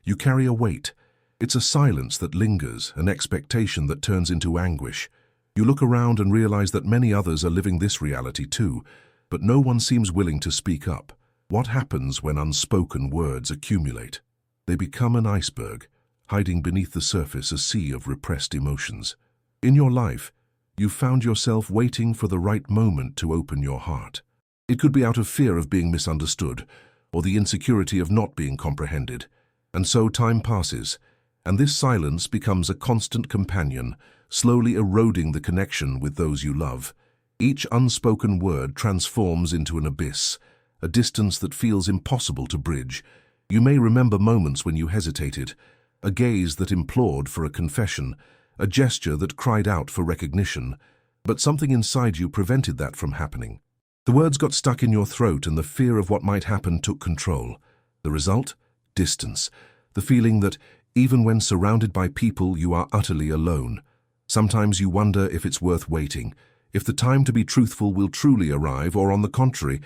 You carry a weight. It's a silence that lingers, an expectation that turns into anguish. You look around and realize that many others are living this reality too, but no one seems willing to speak up. What happens when unspoken words accumulate? They become an iceberg, hiding beneath the surface a sea of repressed emotions. In your life, you've found yourself waiting for the right moment to open your heart. It could be out of fear of being misunderstood, or the insecurity of not being comprehended. And so time passes, and this silence becomes a constant companion, slowly eroding the connection with those you love. Each unspoken word transforms into an abyss, a distance that feels impossible to bridge. You may remember moments when you hesitated, a gaze that implored for a confession, a gesture that cried out for recognition, but something inside you prevented that from happening. The words got stuck in your throat and the fear of what might happen took control. The result? Distance. The feeling that, even when surrounded by people, you are utterly alone. Sometimes you wonder if it's worth waiting, if the time to be truthful will truly arrive, or on the contrary,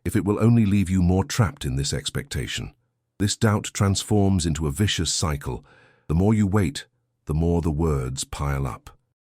if it will only leave you more trapped in this expectation. This doubt transforms into a vicious cycle. The more you wait, the more the words pile up.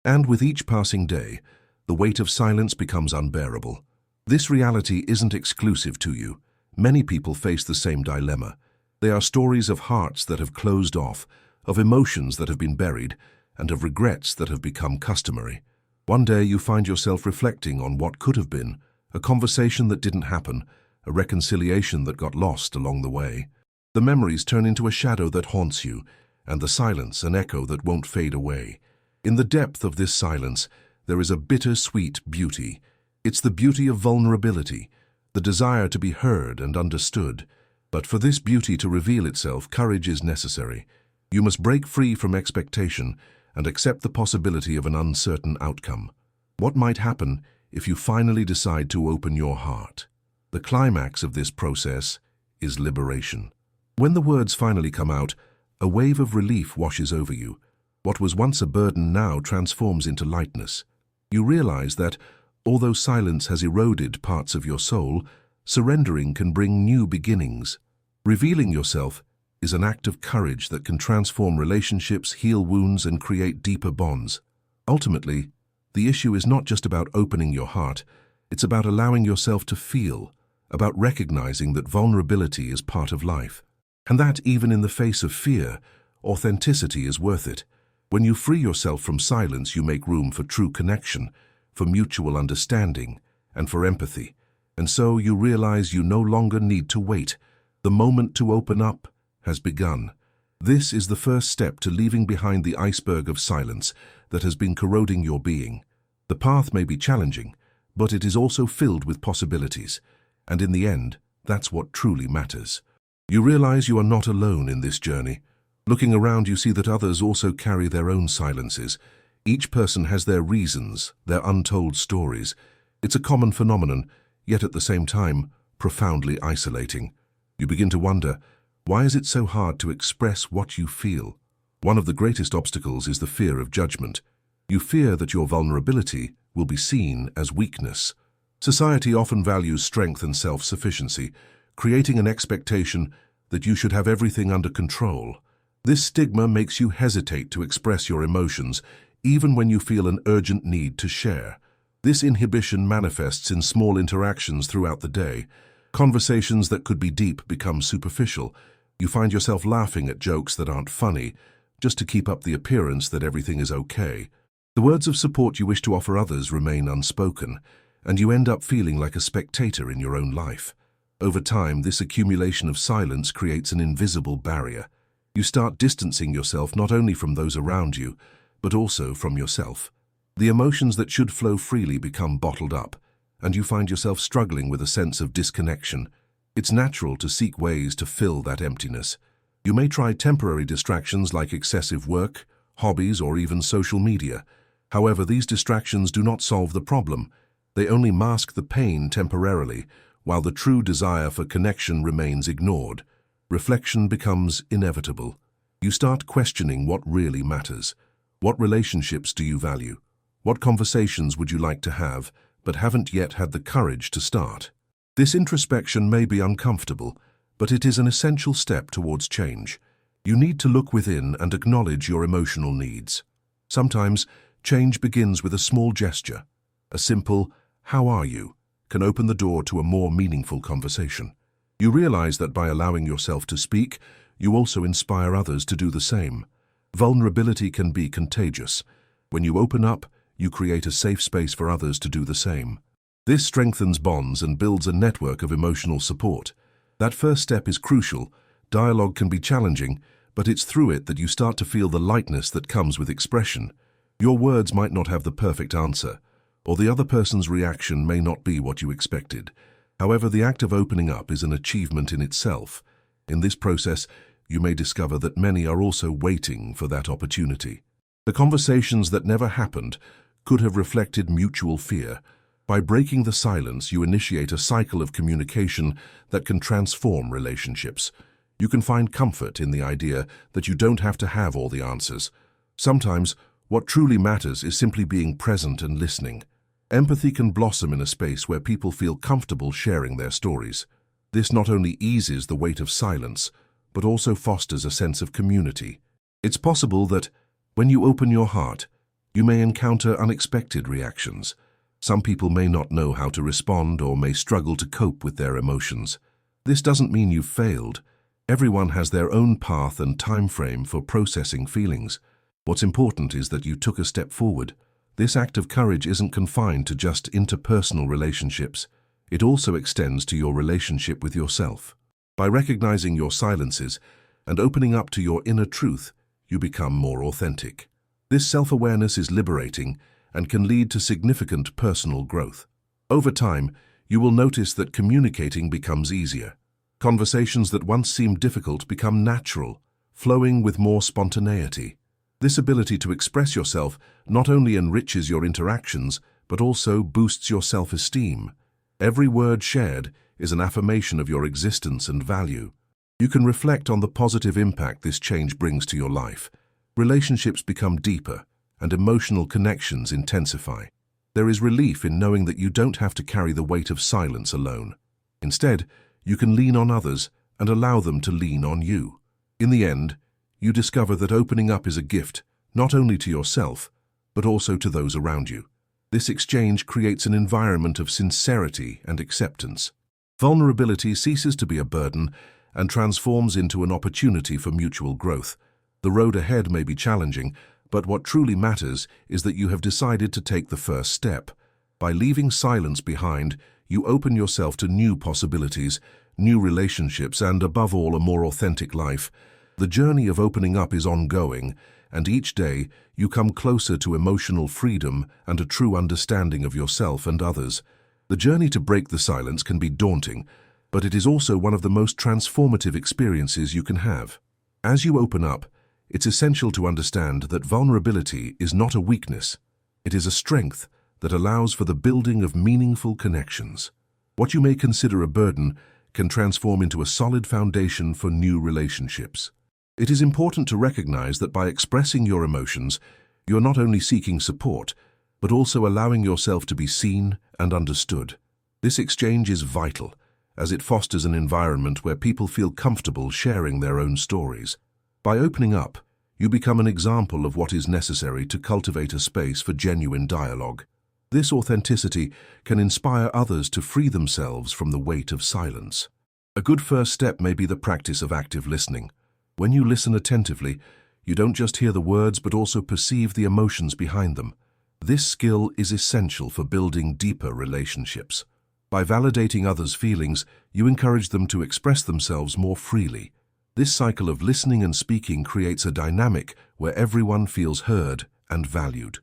And with each passing day, the weight of silence becomes unbearable. This reality isn't exclusive to you. Many people face the same dilemma. They are stories of hearts that have closed off, of emotions that have been buried, and of regrets that have become customary. One day you find yourself reflecting on what could have been, a conversation that didn't happen, a reconciliation that got lost along the way. The memories turn into a shadow that haunts you, and the silence an echo that won't fade away. In the depth of this silence, there is a bittersweet beauty. It's the beauty of vulnerability, the desire to be heard and understood. But for this beauty to reveal itself, courage is necessary. You must break free from expectation and accept the possibility of an uncertain outcome. What might happen if you finally decide to open your heart? The climax of this process is liberation. When the words finally come out, a wave of relief washes over you. What was once a burden now transforms into lightness. You realize that, although silence has eroded parts of your soul, surrendering can bring new beginnings. Revealing yourself is an act of courage that can transform relationships, heal wounds, and create deeper bonds. Ultimately, the issue is not just about opening your heart, it's about allowing yourself to feel, about recognizing that vulnerability is part of life. And that, even in the face of fear, authenticity is worth it. When you free yourself from silence, you make room for true connection, for mutual understanding, and for empathy. And so you realize you no longer need to wait. The moment to open up has begun. This is the first step to leaving behind the iceberg of silence that has been corroding your being. The path may be challenging, but it is also filled with possibilities. And in the end, that's what truly matters. You realize you are not alone in this journey. Looking around, you see that others also carry their own silences. Each person has their reasons, their untold stories. It's a common phenomenon, yet at the same time, profoundly isolating. You begin to wonder, why is it so hard to express what you feel? One of the greatest obstacles is the fear of judgment. You fear that your vulnerability will be seen as weakness. Society often values strength and self-sufficiency, creating an expectation that you should have everything under control. This stigma makes you hesitate to express your emotions, even when you feel an urgent need to share. This inhibition manifests in small interactions throughout the day. Conversations that could be deep become superficial. You find yourself laughing at jokes that aren't funny, just to keep up the appearance that everything is okay. The words of support you wish to offer others remain unspoken, and you end up feeling like a spectator in your own life. Over time, this accumulation of silence creates an invisible barrier. You start distancing yourself not only from those around you, but also from yourself. The emotions that should flow freely become bottled up, and you find yourself struggling with a sense of disconnection. It's natural to seek ways to fill that emptiness. You may try temporary distractions like excessive work, hobbies, or even social media. However, these distractions do not solve the problem. They only mask the pain temporarily, while the true desire for connection remains ignored. Reflection becomes inevitable. You start questioning what really matters. What relationships do you value? What conversations would you like to have, but haven't yet had the courage to start? This introspection may be uncomfortable, but it is an essential step towards change. You need to look within and acknowledge your emotional needs. Sometimes, change begins with a small gesture. A simple, "How are you?" can open the door to a more meaningful conversation. You realize that by allowing yourself to speak, you also inspire others to do the same. Vulnerability can be contagious. When you open up, you create a safe space for others to do the same. This strengthens bonds and builds a network of emotional support. That first step is crucial. Dialogue can be challenging, but it's through it that you start to feel the lightness that comes with expression. Your words might not have the perfect answer, or the other person's reaction may not be what you expected. However, the act of opening up is an achievement in itself. In this process, you may discover that many are also waiting for that opportunity. The conversations that never happened could have reflected mutual fear. By breaking the silence, you initiate a cycle of communication that can transform relationships. You can find comfort in the idea that you don't have to have all the answers. Sometimes, what truly matters is simply being present and listening. Empathy can blossom in a space where people feel comfortable sharing their stories. This not only eases the weight of silence, but also fosters a sense of community. It's possible that, when you open your heart, you may encounter unexpected reactions. Some people may not know how to respond or may struggle to cope with their emotions. This doesn't mean you've failed. Everyone has their own path and time frame for processing feelings. What's important is that you took a step forward. This act of courage isn't confined to just interpersonal relationships. It also extends to your relationship with yourself. By recognizing your silences and opening up to your inner truth, you become more authentic. This self-awareness is liberating and can lead to significant personal growth. Over time, you will notice that communicating becomes easier. Conversations that once seemed difficult become natural, flowing with more spontaneity. This ability to express yourself not only enriches your interactions, but also boosts your self-esteem. Every word shared is an affirmation of your existence and value. You can reflect on the positive impact this change brings to your life. Relationships become deeper, and emotional connections intensify. There is relief in knowing that you don't have to carry the weight of silence alone. Instead, you can lean on others and allow them to lean on you. In the end, you discover that opening up is a gift, not only to yourself, but also to those around you. This exchange creates an environment of sincerity and acceptance. Vulnerability ceases to be a burden and transforms into an opportunity for mutual growth. The road ahead may be challenging, but what truly matters is that you have decided to take the first step. By leaving silence behind, you open yourself to new possibilities, new relationships, and above all, a more authentic life. The journey of opening up is ongoing, and each day you come closer to emotional freedom and a true understanding of yourself and others. The journey to break the silence can be daunting, but it is also one of the most transformative experiences you can have. As you open up, it's essential to understand that vulnerability is not a weakness. It is a strength that allows for the building of meaningful connections. What you may consider a burden can transform into a solid foundation for new relationships. It is important to recognize that by expressing your emotions, you're not only seeking support, but also allowing yourself to be seen and understood. This exchange is vital, as it fosters an environment where people feel comfortable sharing their own stories. By opening up, you become an example of what is necessary to cultivate a space for genuine dialogue. This authenticity can inspire others to free themselves from the weight of silence. A good first step may be the practice of active listening. When you listen attentively, you don't just hear the words but also perceive the emotions behind them. This skill is essential for building deeper relationships. By validating others' feelings, you encourage them to express themselves more freely. This cycle of listening and speaking creates a dynamic where everyone feels heard and valued.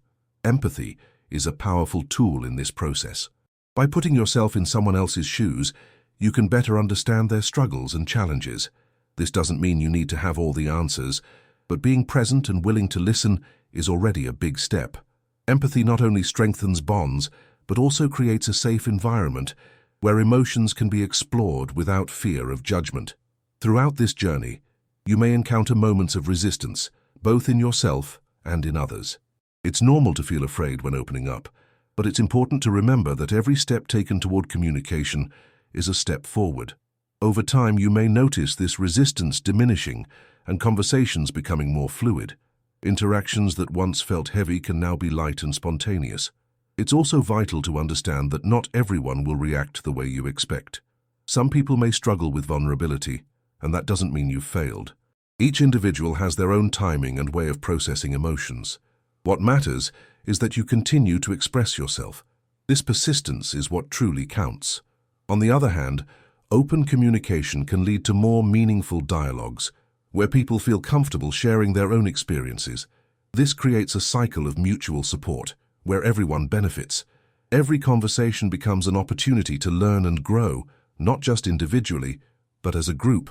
Empathy is a powerful tool in this process. By putting yourself in someone else's shoes, you can better understand their struggles and challenges. This doesn't mean you need to have all the answers, but being present and willing to listen is already a big step. Empathy not only strengthens bonds, but also creates a safe environment where emotions can be explored without fear of judgment. Throughout this journey, you may encounter moments of resistance, both in yourself and in others. It's normal to feel afraid when opening up, but it's important to remember that every step taken toward communication is a step forward. Over time, you may notice this resistance diminishing and conversations becoming more fluid. Interactions that once felt heavy can now be light and spontaneous. It's also vital to understand that not everyone will react the way you expect. Some people may struggle with vulnerability, and that doesn't mean you've failed. Each individual has their own timing and way of processing emotions. What matters is that you continue to express yourself. This persistence is what truly counts. On the other hand, open communication can lead to more meaningful dialogues, where people feel comfortable sharing their own experiences. This creates a cycle of mutual support, where everyone benefits. Every conversation becomes an opportunity to learn and grow, not just individually, but as a group.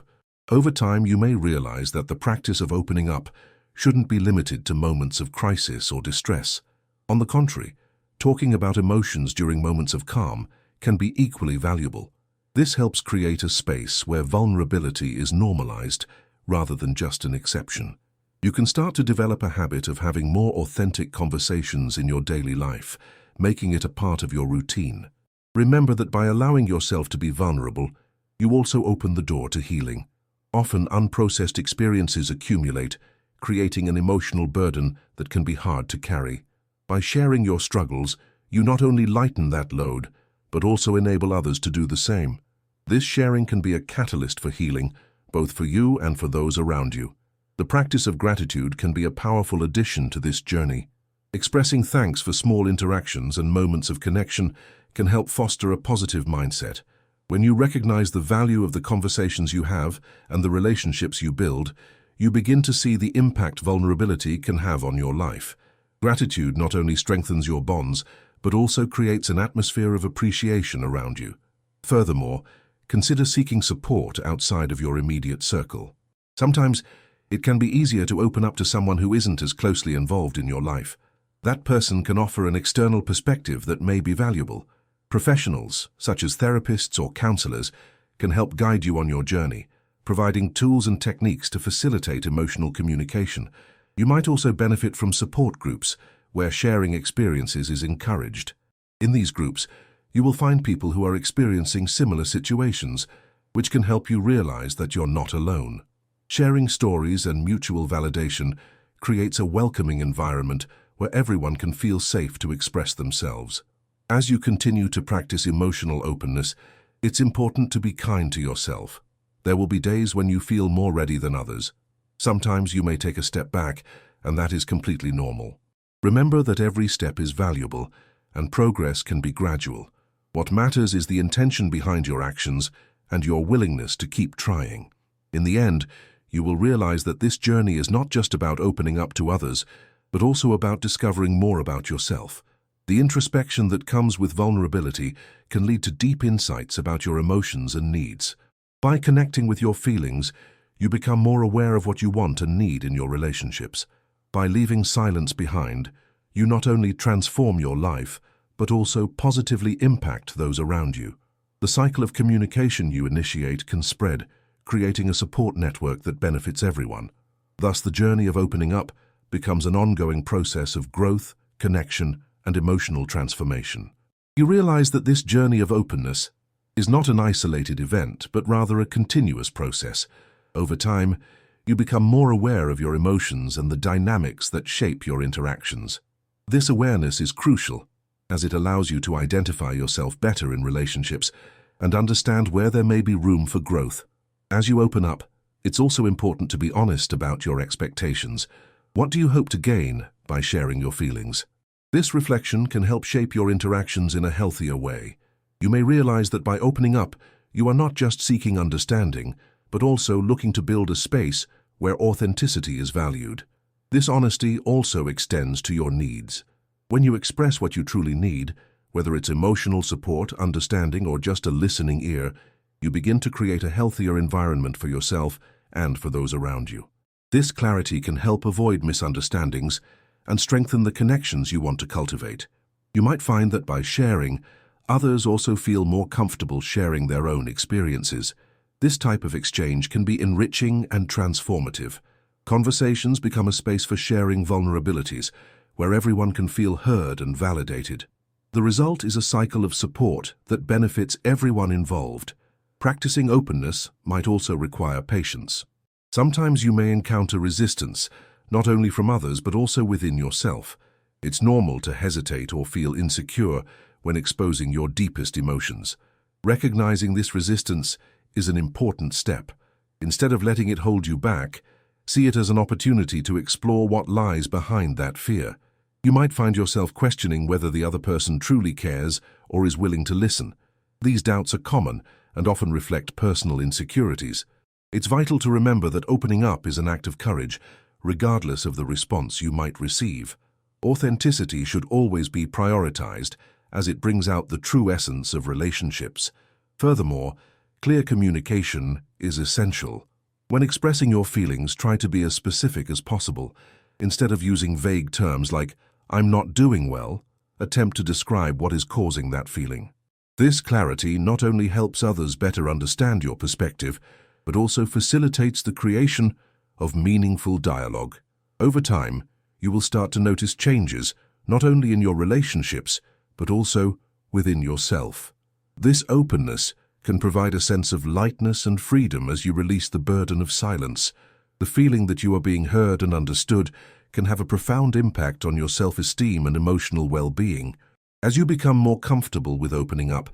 Over time, you may realize that the practice of opening up shouldn't be limited to moments of crisis or distress. On the contrary, talking about emotions during moments of calm can be equally valuable. This helps create a space where vulnerability is normalized rather than just an exception. You can start to develop a habit of having more authentic conversations in your daily life, making it a part of your routine. Remember that by allowing yourself to be vulnerable, you also open the door to healing. Often unprocessed experiences accumulate, creating an emotional burden that can be hard to carry. By sharing your struggles, you not only lighten that load, but also enable others to do the same. This sharing can be a catalyst for healing, both for you and for those around you. The practice of gratitude can be a powerful addition to this journey. Expressing thanks for small interactions and moments of connection can help foster a positive mindset. When you recognize the value of the conversations you have and the relationships you build, you begin to see the impact vulnerability can have on your life. Gratitude not only strengthens your bonds, but also creates an atmosphere of appreciation around you. Furthermore, consider seeking support outside of your immediate circle. Sometimes, it can be easier to open up to someone who isn't as closely involved in your life. That person can offer an external perspective that may be valuable. Professionals, such as therapists or counselors, can help guide you on your journey, providing tools and techniques to facilitate emotional communication. You might also benefit from support groups, where sharing experiences is encouraged. In these groups, you will find people who are experiencing similar situations, which can help you realize that you're not alone. Sharing stories and mutual validation creates a welcoming environment where everyone can feel safe to express themselves. As you continue to practice emotional openness, it's important to be kind to yourself. There will be days when you feel more ready than others. Sometimes you may take a step back, and that is completely normal. Remember that every step is valuable, and progress can be gradual. What matters is the intention behind your actions and your willingness to keep trying. In the end, you will realize that this journey is not just about opening up to others, but also about discovering more about yourself. The introspection that comes with vulnerability can lead to deep insights about your emotions and needs. By connecting with your feelings, you become more aware of what you want and need in your relationships. By leaving silence behind, you not only transform your life, but also positively impact those around you. The cycle of communication you initiate can spread, creating a support network that benefits everyone. Thus, the journey of opening up becomes an ongoing process of growth, connection, and emotional transformation. You realize that this journey of openness is not an isolated event, but rather a continuous process. Over time, you become more aware of your emotions and the dynamics that shape your interactions. This awareness is crucial, as it allows you to identify yourself better in relationships and understand where there may be room for growth. As you open up, it's also important to be honest about your expectations. What do you hope to gain by sharing your feelings? This reflection can help shape your interactions in a healthier way. You may realize that by opening up, you are not just seeking understanding, but also looking to build a space where authenticity is valued. This honesty also extends to your needs. When you express what you truly need, whether it's emotional support, understanding, or just a listening ear, you begin to create a healthier environment for yourself and for those around you. This clarity can help avoid misunderstandings and strengthen the connections you want to cultivate. You might find that by sharing, others also feel more comfortable sharing their own experiences. This type of exchange can be enriching and transformative. Conversations become a space for sharing vulnerabilities, where everyone can feel heard and validated. The result is a cycle of support that benefits everyone involved. Practicing openness might also require patience. Sometimes you may encounter resistance, not only from others but also within yourself. It's normal to hesitate or feel insecure when exposing your deepest emotions. Recognizing this resistance is an important step. Instead of letting it hold you back, see it as an opportunity to explore what lies behind that fear. You might find yourself questioning whether the other person truly cares or is willing to listen. These doubts are common and often reflect personal insecurities. It's vital to remember that opening up is an act of courage, regardless of the response you might receive. Authenticity should always be prioritized, as it brings out the true essence of relationships. Furthermore, clear communication is essential. When expressing your feelings, try to be as specific as possible. Instead of using vague terms like, "I'm not doing well," attempt to describe what is causing that feeling. This clarity not only helps others better understand your perspective, but also facilitates the creation of meaningful dialogue. Over time, you will start to notice changes, not only in your relationships, but also within yourself. This openness can provide a sense of lightness and freedom as you release the burden of silence. The feeling that you are being heard and understood can have a profound impact on your self-esteem and emotional well-being. As you become more comfortable with opening up,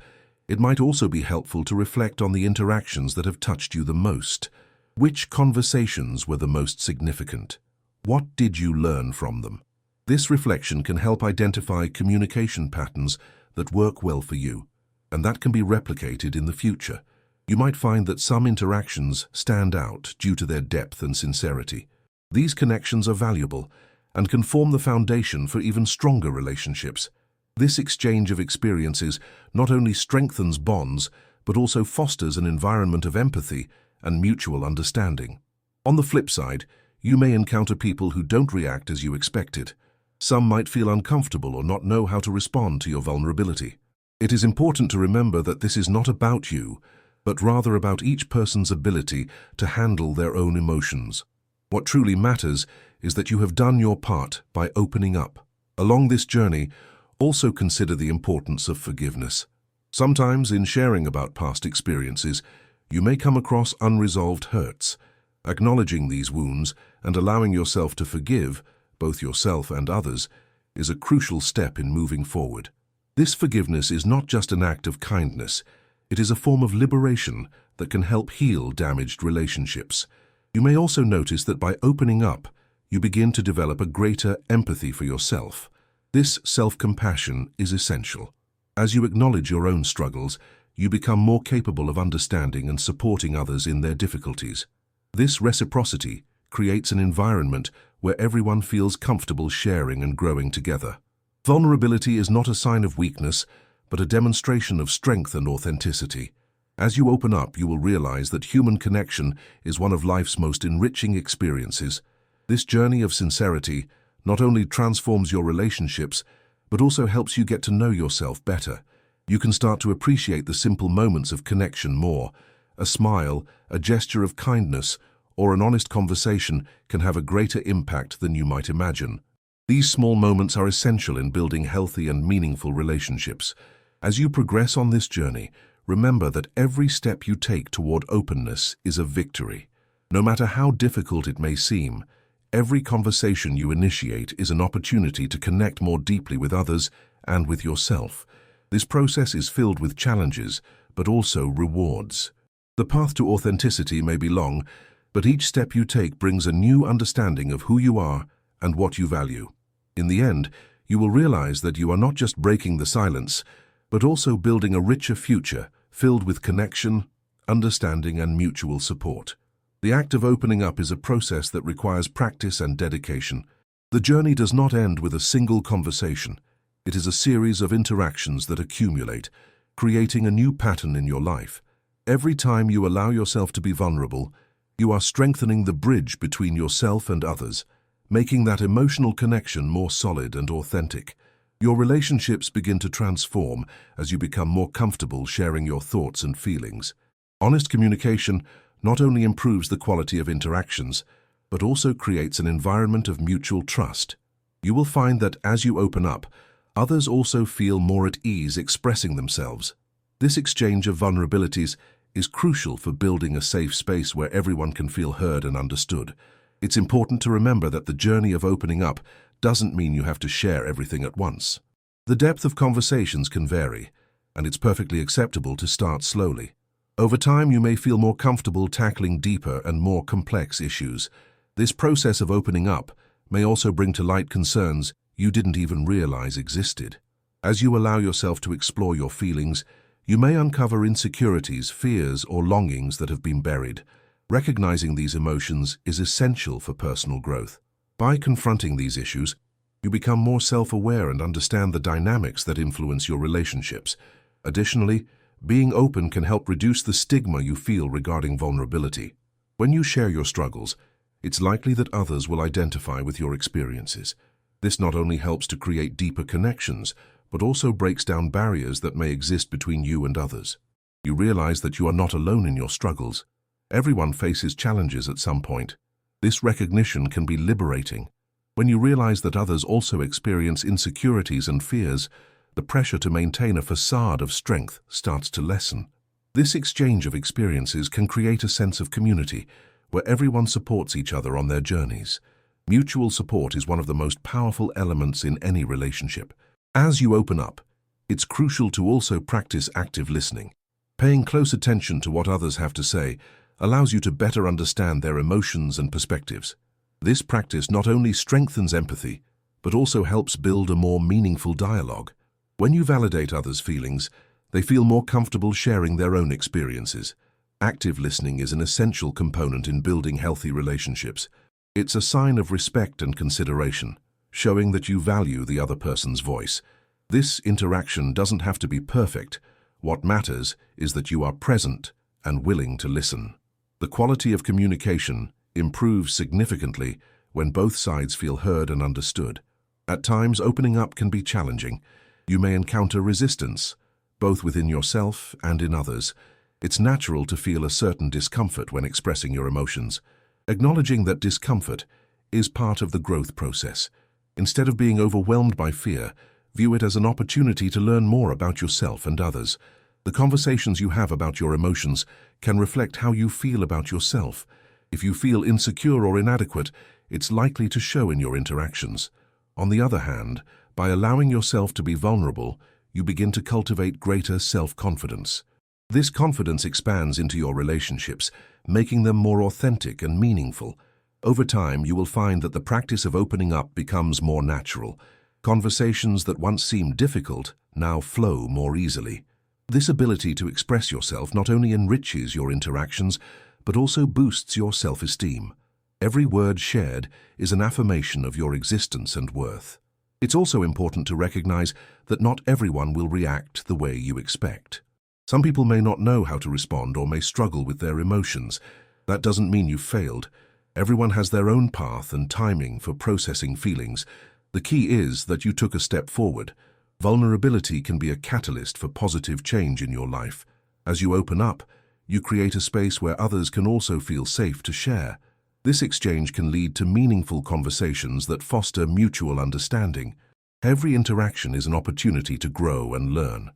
it might also be helpful to reflect on the interactions that have touched you the most. Which conversations were the most significant? What did you learn from them? This reflection can help identify communication patterns that work well for you, and that can be replicated in the future. You might find that some interactions stand out due to their depth and sincerity. These connections are valuable and can form the foundation for even stronger relationships. This exchange of experiences not only strengthens bonds, but also fosters an environment of empathy and mutual understanding. On the flip side, you may encounter people who don't react as you expected. Some might feel uncomfortable or not know how to respond to your vulnerability. It is important to remember that this is not about you, but rather about each person's ability to handle their own emotions. What truly matters is that you have done your part by opening up. Along this journey, also consider the importance of forgiveness. Sometimes, in sharing about past experiences, you may come across unresolved hurts. Acknowledging these wounds and allowing yourself to forgive, both yourself and others, is a crucial step in moving forward. This forgiveness is not just an act of kindness, it is a form of liberation that can help heal damaged relationships. You may also notice that by opening up, you begin to develop a greater empathy for yourself. This self-compassion is essential. As you acknowledge your own struggles, you become more capable of understanding and supporting others in their difficulties. This reciprocity creates an environment where everyone feels comfortable sharing and growing together. Vulnerability is not a sign of weakness, but a demonstration of strength and authenticity. As you open up, you will realize that human connection is one of life's most enriching experiences. This journey of sincerity not only transforms your relationships, but also helps you get to know yourself better. You can start to appreciate the simple moments of connection more. A smile, a gesture of kindness, or an honest conversation can have a greater impact than you might imagine. These small moments are essential in building healthy and meaningful relationships. As you progress on this journey, remember that every step you take toward openness is a victory. No matter how difficult it may seem, every conversation you initiate is an opportunity to connect more deeply with others and with yourself. This process is filled with challenges, but also rewards. The path to authenticity may be long, but each step you take brings a new understanding of who you are and what you value. In the end, you will realize that you are not just breaking the silence, but also building a richer future filled with connection, understanding, and mutual support. The act of opening up is a process that requires practice and dedication. The journey does not end with a single conversation. It is a series of interactions that accumulate, creating a new pattern in your life. Every time you allow yourself to be vulnerable, you are strengthening the bridge between yourself and others, making that emotional connection more solid and authentic. Your relationships begin to transform as you become more comfortable sharing your thoughts and feelings. Honest communication not only improves the quality of interactions, but also creates an environment of mutual trust. You will find that as you open up, others also feel more at ease expressing themselves. This exchange of vulnerabilities is crucial for building a safe space where everyone can feel heard and understood. It's important to remember that the journey of opening up doesn't mean you have to share everything at once. The depth of conversations can vary, and it's perfectly acceptable to start slowly. Over time, you may feel more comfortable tackling deeper and more complex issues. This process of opening up may also bring to light concerns you didn't even realize existed. As you allow yourself to explore your feelings, you may uncover insecurities, fears, or longings that have been buried. Recognizing these emotions is essential for personal growth. By confronting these issues, you become more self-aware and understand the dynamics that influence your relationships. Additionally, being open can help reduce the stigma you feel regarding vulnerability. When you share your struggles, it's likely that others will identify with your experiences. This not only helps to create deeper connections, but also breaks down barriers that may exist between you and others. You realize that you are not alone in your struggles. Everyone faces challenges at some point. This recognition can be liberating. When you realize that others also experience insecurities and fears, the pressure to maintain a facade of strength starts to lessen. This exchange of experiences can create a sense of community, where everyone supports each other on their journeys. Mutual support is one of the most powerful elements in any relationship. As you open up, it's crucial to also practice active listening. Paying close attention to what others have to say allows you to better understand their emotions and perspectives. This practice not only strengthens empathy, but also helps build a more meaningful dialogue. When you validate others' feelings, they feel more comfortable sharing their own experiences. Active listening is an essential component in building healthy relationships. It's a sign of respect and consideration, showing that you value the other person's voice. This interaction doesn't have to be perfect. What matters is that you are present and willing to listen. The quality of communication improves significantly when both sides feel heard and understood. At times, opening up can be challenging. You may encounter resistance, both within yourself and in others. It's natural to feel a certain discomfort when expressing your emotions. Acknowledging that discomfort is part of the growth process. Instead of being overwhelmed by fear, view it as an opportunity to learn more about yourself and others. The conversations you have about your emotions can reflect how you feel about yourself. If you feel insecure or inadequate, it's likely to show in your interactions. On the other hand, by allowing yourself to be vulnerable, you begin to cultivate greater self-confidence. This confidence expands into your relationships, making them more authentic and meaningful. Over time, you will find that the practice of opening up becomes more natural. Conversations that once seemed difficult now flow more easily. This ability to express yourself not only enriches your interactions, but also boosts your self-esteem. Every word shared is an affirmation of your existence and worth. It's also important to recognize that not everyone will react the way you expect. Some people may not know how to respond or may struggle with their emotions. That doesn't mean you've failed. Everyone has their own path and timing for processing feelings. The key is that you took a step forward. Vulnerability can be a catalyst for positive change in your life. As you open up, you create a space where others can also feel safe to share. This exchange can lead to meaningful conversations that foster mutual understanding. Every interaction is an opportunity to grow and learn.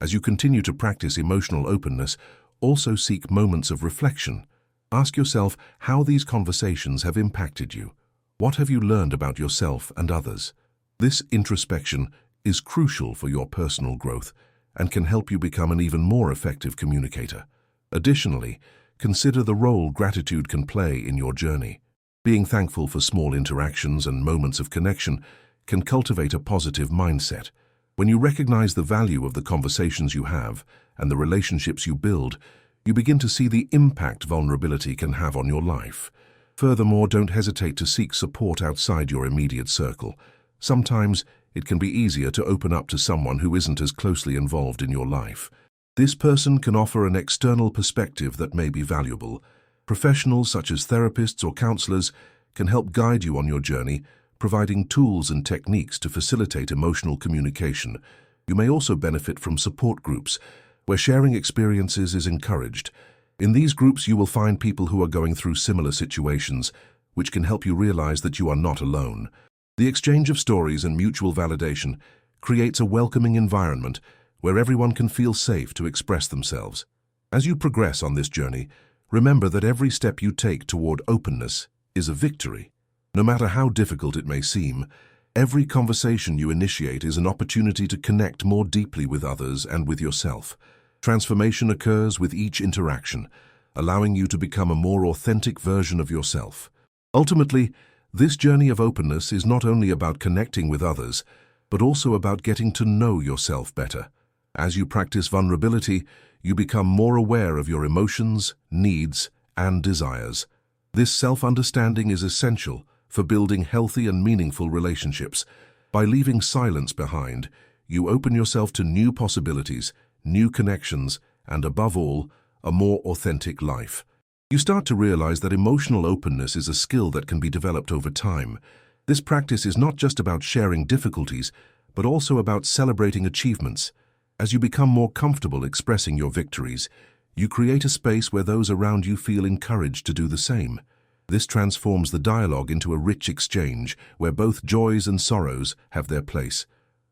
As you continue to practice emotional openness, also seek moments of reflection. Ask yourself how these conversations have impacted you. What have you learned about yourself and others? This introspection is crucial for your personal growth and can help you become an even more effective communicator. Additionally, consider the role gratitude can play in your journey. Being thankful for small interactions and moments of connection can cultivate a positive mindset. When you recognize the value of the conversations you have and the relationships you build, you begin to see the impact vulnerability can have on your life. Furthermore, don't hesitate to seek support outside your immediate circle. Sometimes it can be easier to open up to someone who isn't as closely involved in your life. This person can offer an external perspective that may be valuable. Professionals such as therapists or counselors can help guide you on your journey, providing tools and techniques to facilitate emotional communication. You may also benefit from support groups, where sharing experiences is encouraged. In these groups, you will find people who are going through similar situations, which can help you realize that you are not alone. The exchange of stories and mutual validation creates a welcoming environment where everyone can feel safe to express themselves. As you progress on this journey, remember that every step you take toward openness is a victory. No matter how difficult it may seem, every conversation you initiate is an opportunity to connect more deeply with others and with yourself. Transformation occurs with each interaction, allowing you to become a more authentic version of yourself. Ultimately, this journey of openness is not only about connecting with others, but also about getting to know yourself better. As you practice vulnerability, you become more aware of your emotions, needs, and desires. This self-understanding is essential for building healthy and meaningful relationships. By leaving silence behind, you open yourself to new possibilities, new connections, and above all, a more authentic life. You start to realize that emotional openness is a skill that can be developed over time. This practice is not just about sharing difficulties, but also about celebrating achievements. As you become more comfortable expressing your victories, you create a space where those around you feel encouraged to do the same. This transforms the dialogue into a rich exchange where both joys and sorrows have their place.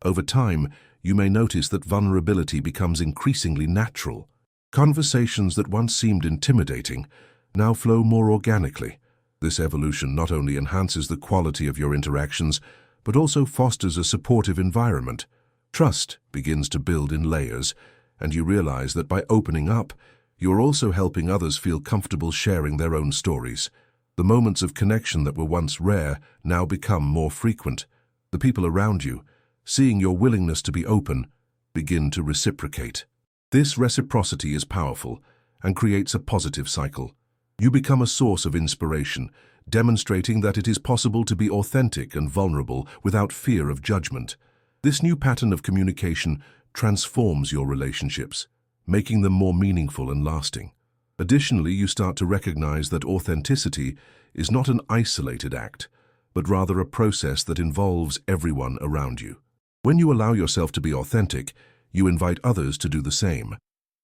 Over time, you may notice that vulnerability becomes increasingly natural. Conversations that once seemed intimidating now flow more organically. This evolution not only enhances the quality of your interactions, but also fosters a supportive environment. Trust begins to build in layers, and you realize that by opening up, you're also helping others feel comfortable sharing their own stories. The moments of connection that were once rare now become more frequent. The people around you, seeing your willingness to be open, begin to reciprocate. This reciprocity is powerful and creates a positive cycle. You become a source of inspiration, demonstrating that it is possible to be authentic and vulnerable without fear of judgment. This new pattern of communication transforms your relationships, making them more meaningful and lasting. Additionally, you start to recognize that authenticity is not an isolated act, but rather a process that involves everyone around you. When you allow yourself to be authentic, you invite others to do the same.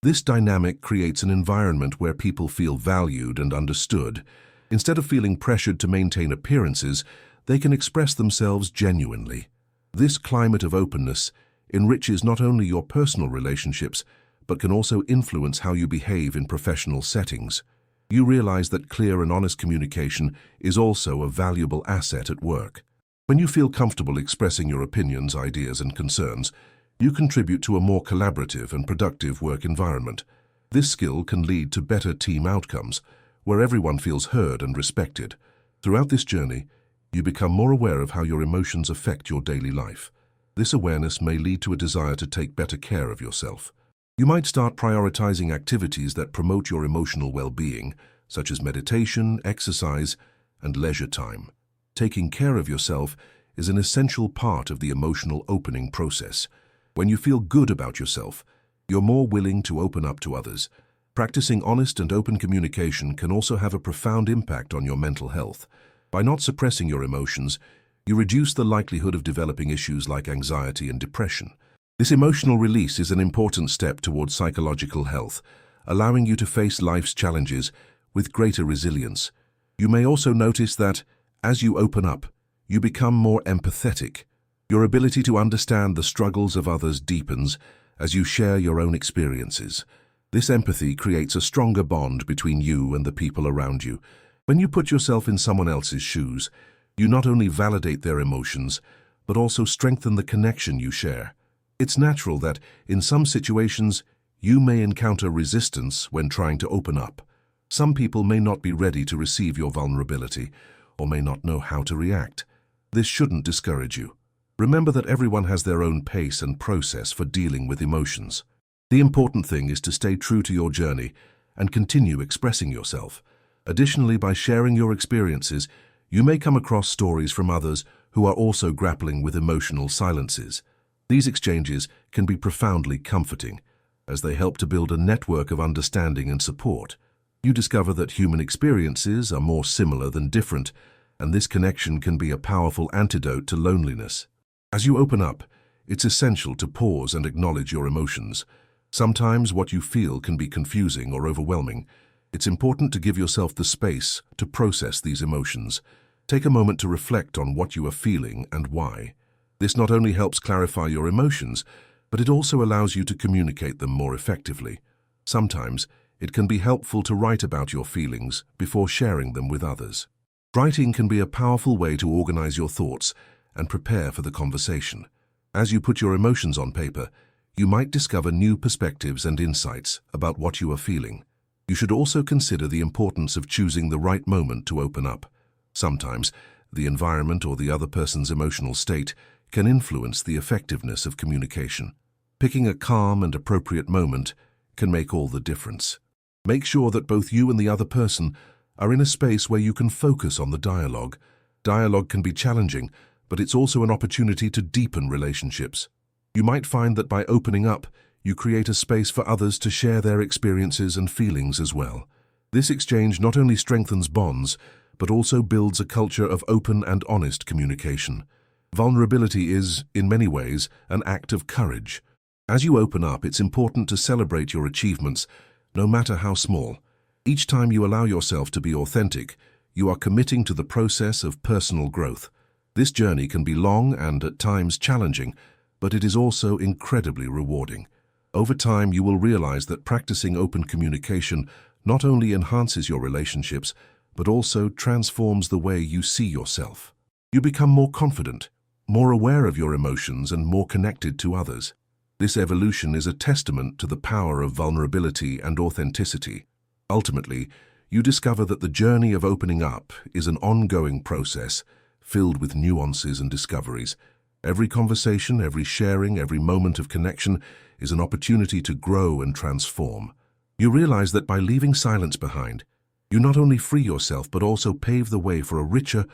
This dynamic creates an environment where people feel valued and understood. Instead of feeling pressured to maintain appearances, they can express themselves genuinely. This climate of openness enriches not only your personal relationships, but can also influence how you behave in professional settings. You realize that clear and honest communication is also a valuable asset at work. When you feel comfortable expressing your opinions, ideas, and concerns, you contribute to a more collaborative and productive work environment. This skill can lead to better team outcomes, where everyone feels heard and respected. Throughout this journey, you become more aware of how your emotions affect your daily life. This awareness may lead to a desire to take better care of yourself. You might start prioritizing activities that promote your emotional well-being, such as meditation, exercise, and leisure time. Taking care of yourself is an essential part of the emotional opening process. When you feel good about yourself, you're more willing to open up to others. Practicing honest and open communication can also have a profound impact on your mental health. By not suppressing your emotions, you reduce the likelihood of developing issues like anxiety and depression. This emotional release is an important step towards psychological health, allowing you to face life's challenges with greater resilience. You may also notice that, as you open up, you become more empathetic. Your ability to understand the struggles of others deepens as you share your own experiences. This empathy creates a stronger bond between you and the people around you. When you put yourself in someone else's shoes, you not only validate their emotions, but also strengthen the connection you share. It's natural that, in some situations, you may encounter resistance when trying to open up. Some people may not be ready to receive your vulnerability, or may not know how to react. This shouldn't discourage you. Remember that everyone has their own pace and process for dealing with emotions. The important thing is to stay true to your journey and continue expressing yourself. Additionally, by sharing your experiences, you may come across stories from others who are also grappling with emotional silences. These exchanges can be profoundly comforting, as they help to build a network of understanding and support. You discover that human experiences are more similar than different, and this connection can be a powerful antidote to loneliness. As you open up, it's essential to pause and acknowledge your emotions. Sometimes what you feel can be confusing or overwhelming. It's important to give yourself the space to process these emotions. Take a moment to reflect on what you are feeling and why. This not only helps clarify your emotions, but it also allows you to communicate them more effectively. Sometimes, it can be helpful to write about your feelings before sharing them with others. Writing can be a powerful way to organize your thoughts and prepare for the conversation. As you put your emotions on paper, you might discover new perspectives and insights about what you are feeling. You should also consider the importance of choosing the right moment to open up. Sometimes, the environment or the other person's emotional state can influence the effectiveness of communication. Picking a calm and appropriate moment can make all the difference. Make sure that both you and the other person are in a space where you can focus on the dialogue. Dialogue can be challenging, but it's also an opportunity to deepen relationships. You might find that by opening up, you create a space for others to share their experiences and feelings as well. This exchange not only strengthens bonds, but also builds a culture of open and honest communication. Vulnerability is, in many ways, an act of courage. As you open up, it's important to celebrate your achievements, no matter how small. Each time you allow yourself to be authentic, you are committing to the process of personal growth. This journey can be long and at times challenging, but it is also incredibly rewarding. Over time, you will realize that practicing open communication not only enhances your relationships, but also transforms the way you see yourself. You become more confident, more aware of your emotions, and more connected to others. This evolution is a testament to the power of vulnerability and authenticity. Ultimately, you discover that the journey of opening up is an ongoing process filled with nuances and discoveries. Every conversation, every sharing, every moment of connection is an opportunity to grow and transform. You realize that by leaving silence behind, you not only free yourself but also pave the way for a richer,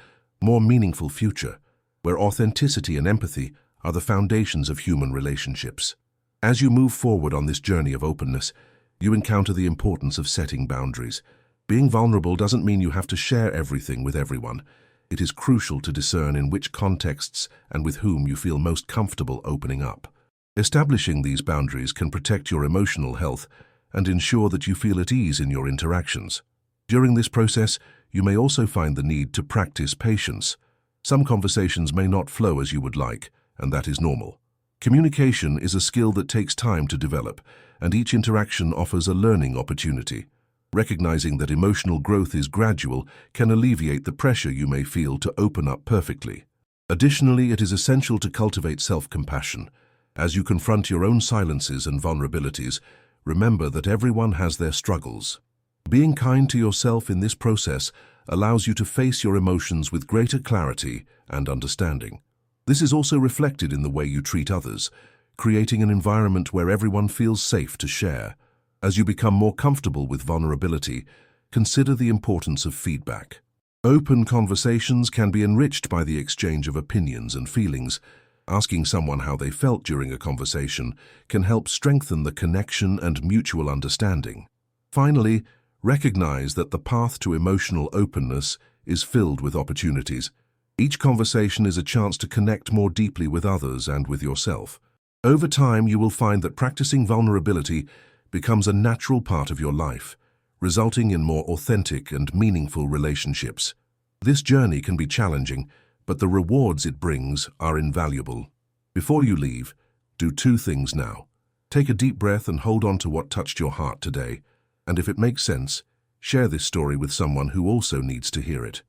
more meaningful future, where authenticity and empathy are the foundations of human relationships. As you move forward on this journey of openness, you encounter the importance of setting boundaries. Being vulnerable doesn't mean you have to share everything with everyone. It is crucial to discern in which contexts and with whom you feel most comfortable opening up. Establishing these boundaries can protect your emotional health and ensure that you feel at ease in your interactions. During this process, you may also find the need to practice patience. Some conversations may not flow as you would like, and that is normal. Communication is a skill that takes time to develop, and each interaction offers a learning opportunity. Recognizing that emotional growth is gradual can alleviate the pressure you may feel to open up perfectly. Additionally, it is essential to cultivate self-compassion. As you confront your own silences and vulnerabilities, remember that everyone has their struggles. Being kind to yourself in this process allows you to face your emotions with greater clarity and understanding. This is also reflected in the way you treat others, creating an environment where everyone feels safe to share. As you become more comfortable with vulnerability, consider the importance of feedback. Open conversations can be enriched by the exchange of opinions and feelings. Asking someone how they felt during a conversation can help strengthen the connection and mutual understanding. Finally, recognize that the path to emotional openness is filled with opportunities. Each conversation is a chance to connect more deeply with others and with yourself. Over time, you will find that practicing vulnerability becomes a natural part of your life, resulting in more authentic and meaningful relationships. This journey can be challenging, but the rewards it brings are invaluable. Before you leave, do two things now. Take a deep breath and hold on to what touched your heart today, and if it makes sense, share this story with someone who also needs to hear it.